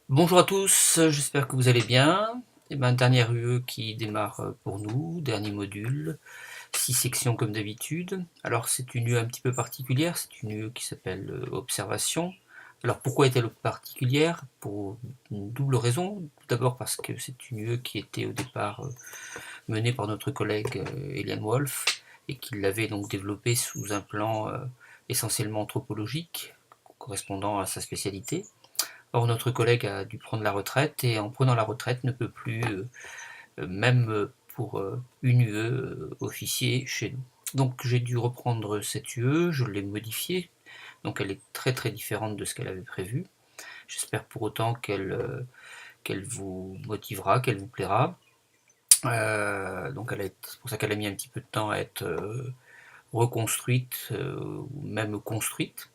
Bonjour à tous, j'espère que vous allez bien. Dernière UE qui démarre pour nous, dernier module, 6 sections comme d'habitude. Alors c'est une UE un petit peu particulière, c'est une UE qui s'appelle Observation. Alors pourquoi est-elle particulière? Pour une double raison. Tout d'abord parce que c'est une UE qui était au départ menée par notre collègue Eliane Wolf et qui l'avait donc développée sous un plan essentiellement anthropologique, correspondant à sa spécialité. Or, notre collègue a dû prendre la retraite et en prenant la retraite ne peut plus, même pour une UE, officier chez nous. Donc j'ai dû reprendre cette UE, je l'ai modifiée, donc elle est très très différente de ce qu'elle avait prévu. J'espère pour autant qu'elle vous motivera, qu'elle vous plaira. Donc c'est pour ça qu'elle a mis un petit peu de temps à être reconstruite ou même construite.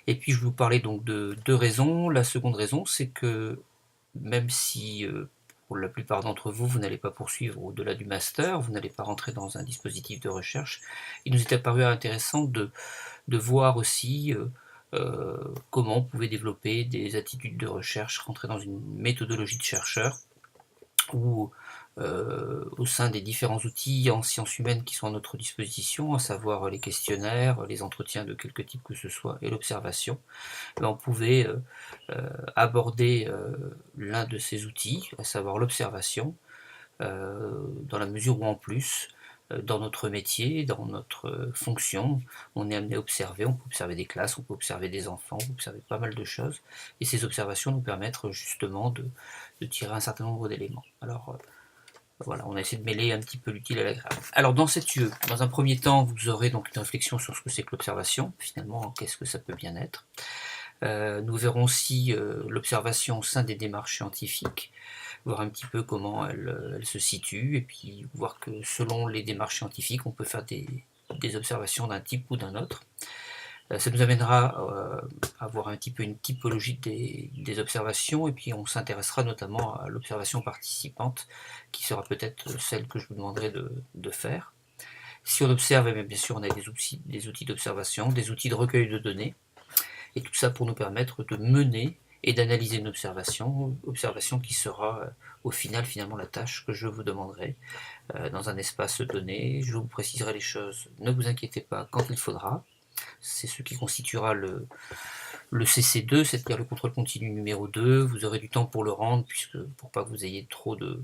Et puis je vais vous parler donc de deux raisons. La seconde raison, c'est que même si pour la plupart d'entre vous, vous n'allez pas poursuivre au-delà du master, vous n'allez pas rentrer dans un dispositif de recherche, il nous est apparu intéressant de voir aussi comment on pouvait développer des attitudes de recherche, rentrer dans une méthodologie de chercheur, ou au sein des différents outils en sciences humaines qui sont à notre disposition, à savoir les questionnaires, les entretiens de quelque type que ce soit, et l'observation, on pouvait aborder l'un de ces outils, à savoir l'observation, dans la mesure où en plus, dans notre métier, dans notre fonction, on est amené à observer, on peut observer des classes, on peut observer des enfants, on peut observer pas mal de choses, et ces observations nous permettent justement de tirer un certain nombre d'éléments. Alors voilà, on a essayé de mêler un petit peu l'utile à l'agréable. Alors dans cette UE, dans un premier temps, vous aurez donc une réflexion sur ce que c'est que l'observation, finalement, qu'est-ce que ça peut bien être. Nous verrons aussi l'observation au sein des démarches scientifiques, voir un petit peu comment elle se situe, et puis voir que selon les démarches scientifiques, on peut faire des observations d'un type ou d'un autre. Ça nous amènera à voir un petit peu une typologie des observations, et puis on s'intéressera notamment à l'observation participante, qui sera peut-être celle que je vous demanderai de faire. Si on observe, eh bien sûr, on a des outils d'observation, des outils de recueil de données, et tout ça pour nous permettre de mener et d'analyser une observation qui sera au final finalement la tâche que je vous demanderai dans un espace donné. Je vous préciserai les choses, ne vous inquiétez pas, quand il faudra. C'est ce qui constituera le CC2, c'est-à-dire le contrôle continu numéro 2. Vous aurez du temps pour le rendre, puisque pour pas que vous ayez trop de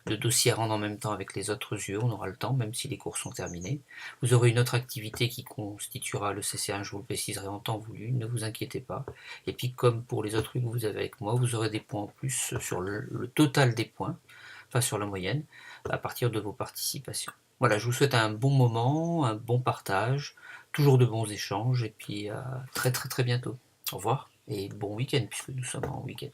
dossiers à rendre en même temps avec les autres yeux, on aura le temps, même si les cours sont terminés. Vous aurez une autre activité qui constituera le CC1, je vous le préciserai en temps voulu, ne vous inquiétez pas. Et puis comme pour les autres que vous avez avec moi, vous aurez des points en plus sur le total des points, enfin sur la moyenne, à partir de vos participations. Voilà, je vous souhaite un bon moment, un bon partage, toujours de bons échanges, et puis à très très très bientôt. Au revoir, et bon week-end, puisque nous sommes en week-end.